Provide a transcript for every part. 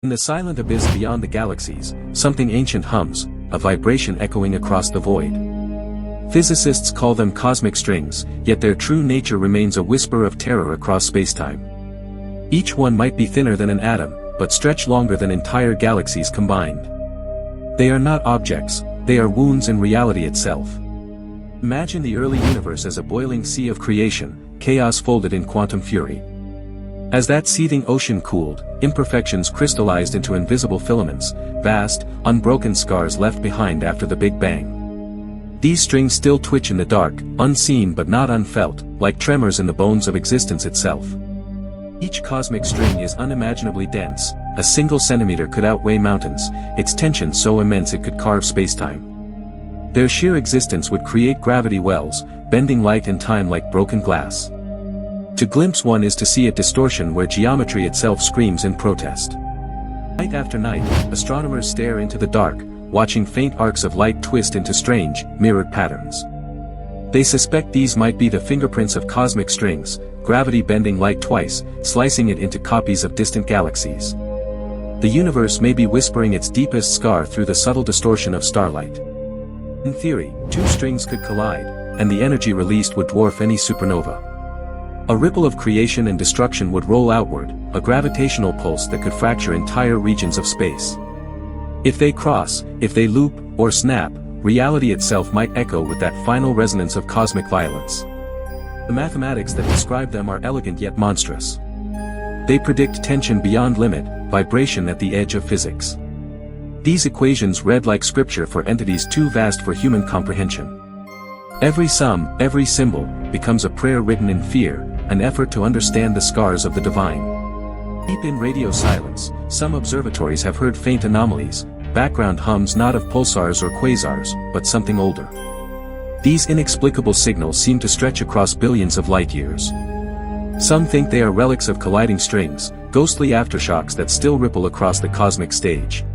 In the silent abyss beyond the galaxies, something ancient hums, a vibration echoing across the void. Physicists call them cosmic strings, yet their true nature remains a whisper of terror across spacetime. Each one might be thinner than an atom, but stretch longer than entire galaxies combined. They are not objects, they are wounds in reality itself. Imagine the early universe as a boiling sea of creation, chaos folded in quantum fury. As that seething ocean cooled, imperfections crystallized into invisible filaments, vast, unbroken scars left behind after the Big Bang. These strings still twitch in the dark, unseen but not unfelt, like tremors in the bones of existence itself. Each cosmic string is unimaginably dense, a single centimeter could outweigh mountains, its tension so immense it could carve spacetime. Their sheer existence would create gravity wells, bending light and time like broken glass. To glimpse one is to see a distortion where geometry itself screams in protest. Night after night, astronomers stare into the dark, watching faint arcs of light twist into strange, mirrored patterns. They suspect these might be the fingerprints of cosmic strings, gravity bending light twice, slicing it into copies of distant galaxies. The universe may be whispering its deepest scar through the subtle distortion of starlight. In theory, two strings could collide, and the energy released would dwarf any supernova. A ripple of creation and destruction would roll outward, a gravitational pulse that could fracture entire regions of space. If they cross, if they loop, or snap, reality itself might echo with that final resonance of cosmic violence. The mathematics that describe them are elegant yet monstrous. They predict tension beyond limit, vibration at the edge of physics. These equations read like scripture for entities too vast for human comprehension. Every sum, every symbol, becomes a prayer written in fear, an effort to understand the scars of the divine. Deep in radio silence, some observatories have heard faint anomalies, background hums not of pulsars or quasars, but something older. These inexplicable signals seem to stretch across billions of light years. Some think they are relics of colliding strings, ghostly aftershocks that still ripple across the cosmic stage.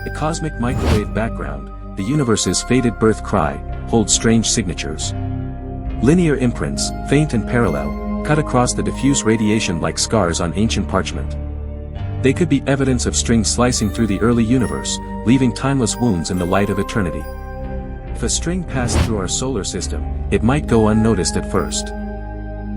The cosmic microwave background, the universe's faded birth cry, holds strange signatures. Linear imprints, faint and parallel, cut across the diffuse radiation like scars on ancient parchment. They could be evidence of strings slicing through the early universe, leaving timeless wounds in the light of eternity. If a string passed through our solar system, it might go unnoticed at first.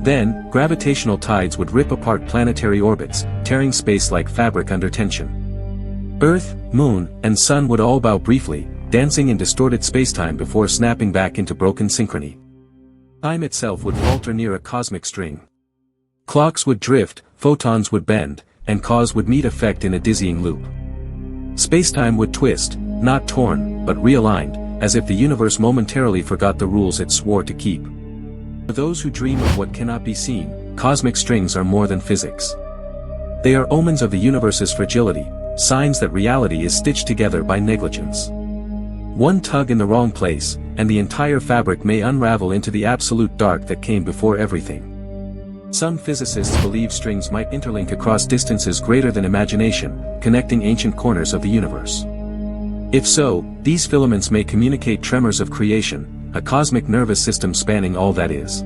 Then, gravitational tides would rip apart planetary orbits, tearing space like fabric under tension. Earth, Moon, and Sun would all bow briefly, dancing in distorted spacetime before snapping back into broken synchrony. Time itself would falter near a cosmic string. Clocks would drift, photons would bend, and cause would meet effect in a dizzying loop. Spacetime would twist, not torn, but realigned, as if the universe momentarily forgot the rules it swore to keep. For those who dream of what cannot be seen, cosmic strings are more than physics. They are omens of the universe's fragility, signs that reality is stitched together by negligence. One tug in the wrong place, and the entire fabric may unravel into the absolute dark that came before everything. Some physicists believe strings might interlink across distances greater than imagination, connecting ancient corners of the universe. If so, these filaments may communicate tremors of creation, a cosmic nervous system spanning all that is.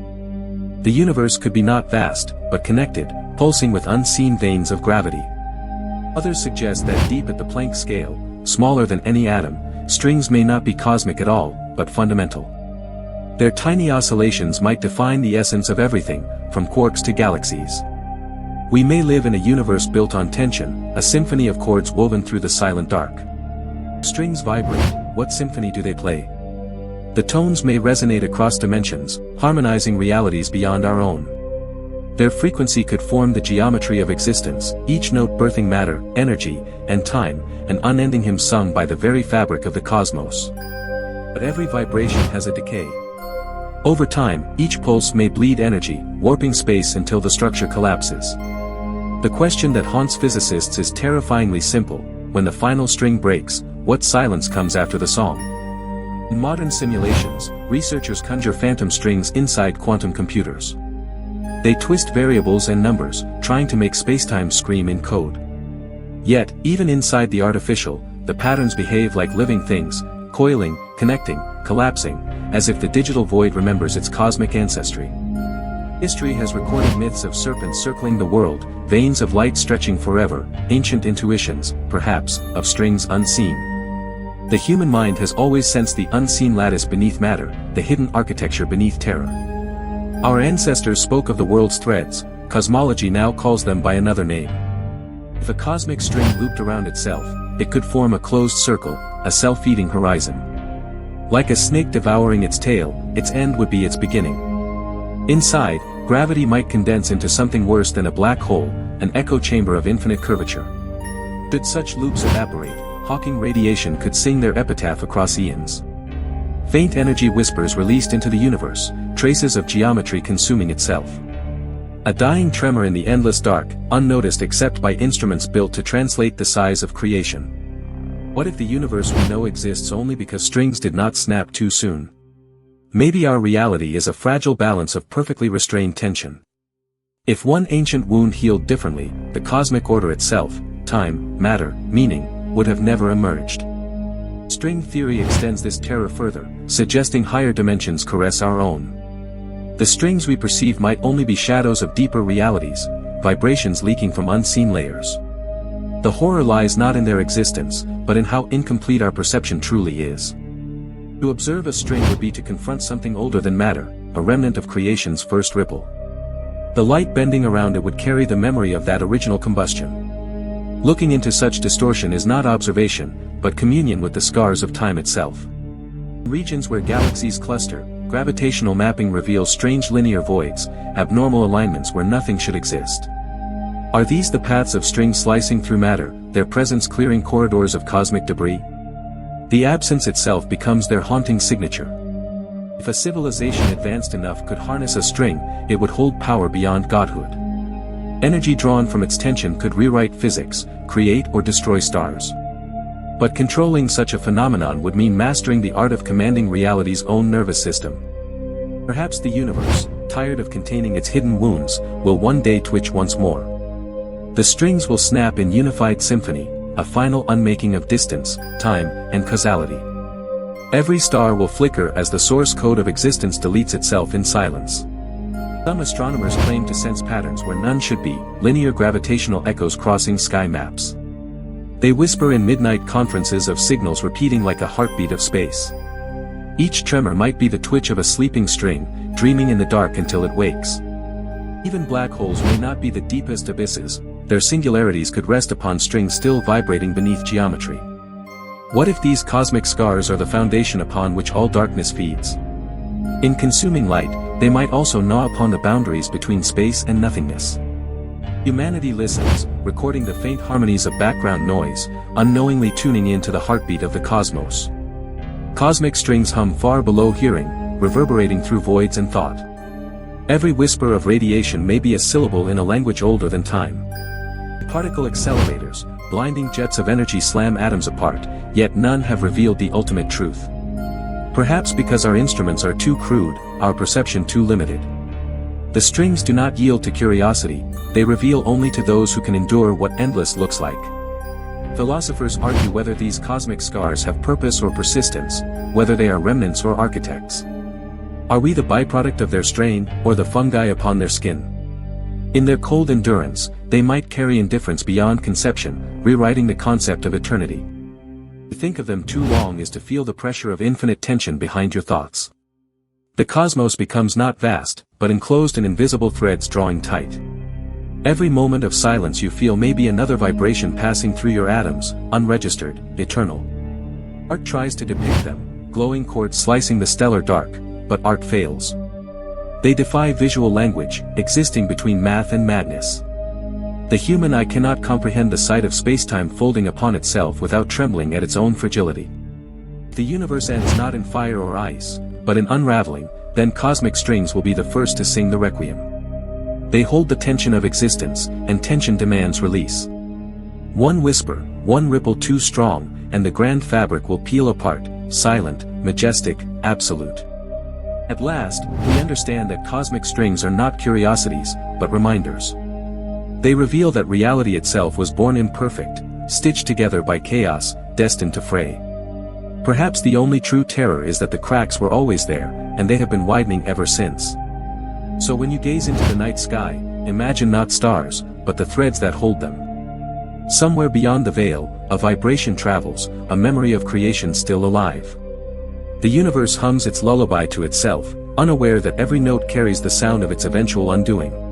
The universe could be not vast, but connected, pulsing with unseen veins of gravity. Others suggest that deep at the Planck scale, smaller than any atom, strings may not be cosmic at all, but fundamental. Their tiny oscillations might define the essence of everything, from quarks to galaxies. We may live in a universe built on tension, a symphony of chords woven through the silent dark. Strings vibrate, what symphony do they play? The tones may resonate across dimensions, harmonizing realities beyond our own. Their frequency could form the geometry of existence, each note birthing matter, energy, and time, an unending hymn sung by the very fabric of the cosmos. But every vibration has a decay. Over time, each pulse may bleed energy, warping space until the structure collapses. The question that haunts physicists is terrifyingly simple: when the final string breaks, what silence comes after the song? In modern simulations, researchers conjure phantom strings inside quantum computers. They twist variables and numbers, trying to make spacetime scream in code. Yet, even inside the artificial, the patterns behave like living things, coiling, connecting, collapsing, as if the digital void remembers its cosmic ancestry. History has recorded myths of serpents circling the world, veins of light stretching forever, ancient intuitions, perhaps, of strings unseen. The human mind has always sensed the unseen lattice beneath matter, the hidden architecture beneath terror. Our ancestors spoke of the world's threads, cosmology now calls them by another name. If a cosmic string looped around itself, it could form a closed circle, a self-feeding horizon. Like a snake devouring its tail, its end would be its beginning. Inside, gravity might condense into something worse than a black hole, an echo chamber of infinite curvature. Should such loops evaporate, Hawking radiation could sing their epitaph across eons. Faint energy whispers released into the universe, traces of geometry consuming itself. A dying tremor in the endless dark, unnoticed except by instruments built to translate the size of creation. What if the universe we know exists only because strings did not snap too soon? Maybe our reality is a fragile balance of perfectly restrained tension. If one ancient wound healed differently, the cosmic order itself, time, matter, meaning, would have never emerged. String theory extends this terror further, suggesting higher dimensions caress our own. The strings we perceive might only be shadows of deeper realities, vibrations leaking from unseen layers. The horror lies not in their existence, but in how incomplete our perception truly is. To observe a string would be to confront something older than matter, a remnant of creation's first ripple. The light bending around it would carry the memory of that original combustion. Looking into such distortion is not observation, but communion with the scars of time itself. In regions where galaxies cluster, gravitational mapping reveals strange linear voids, abnormal alignments where nothing should exist. Are these the paths of strings slicing through matter, their presence clearing corridors of cosmic debris? The absence itself becomes their haunting signature. If a civilization advanced enough could harness a string, it would hold power beyond godhood. Energy drawn from its tension could rewrite physics, create or destroy stars. But controlling such a phenomenon would mean mastering the art of commanding reality's own nervous system. Perhaps the universe, tired of containing its hidden wounds, will one day twitch once more. The strings will snap in unified symphony, a final unmaking of distance, time, and causality. Every star will flicker as the source code of existence deletes itself in silence. Some astronomers claim to sense patterns where none should be, linear gravitational echoes crossing sky maps. They whisper in midnight conferences of signals repeating like a heartbeat of space. Each tremor might be the twitch of a sleeping string, dreaming in the dark until it wakes. Even black holes may not be the deepest abysses, their singularities could rest upon strings still vibrating beneath geometry. What if these cosmic scars are the foundation upon which all darkness feeds? In consuming light, they might also gnaw upon the boundaries between space and nothingness. Humanity listens, recording the faint harmonies of background noise, unknowingly tuning into the heartbeat of the cosmos. Cosmic strings hum far below hearing, reverberating through voids and thought. Every whisper of radiation may be a syllable in a language older than time. Particle accelerators, blinding jets of energy slam atoms apart, yet none have revealed the ultimate truth. Perhaps because our instruments are too crude, our perception too limited. The strings do not yield to curiosity, they reveal only to those who can endure what endless looks like. Philosophers argue whether these cosmic scars have purpose or persistence, whether they are remnants or architects. Are we the byproduct of their strain, or the fungi upon their skin? In their cold endurance, they might carry indifference beyond conception, rewriting the concept of eternity. To think of them too long is to feel the pressure of infinite tension behind your thoughts. The cosmos becomes not vast, but enclosed in invisible threads drawing tight. Every moment of silence you feel may be another vibration passing through your atoms, unregistered, eternal. Art tries to depict them, glowing chords slicing the stellar dark, but art fails. They defy visual language, existing between math and madness. The human eye cannot comprehend the sight of spacetime folding upon itself without trembling at its own fragility. If the universe ends not in fire or ice, but in unraveling, then cosmic strings will be the first to sing the requiem. They hold the tension of existence, and tension demands release. One whisper, one ripple too strong, and the grand fabric will peel apart, silent, majestic, absolute. At last, we understand that cosmic strings are not curiosities, but reminders. They reveal that reality itself was born imperfect, stitched together by chaos, destined to fray. Perhaps the only true terror is that the cracks were always there, and they have been widening ever since. So when you gaze into the night sky, imagine not stars, but the threads that hold them. Somewhere beyond the veil, a vibration travels, a memory of creation still alive. The universe hums its lullaby to itself, unaware that every note carries the sound of its eventual undoing.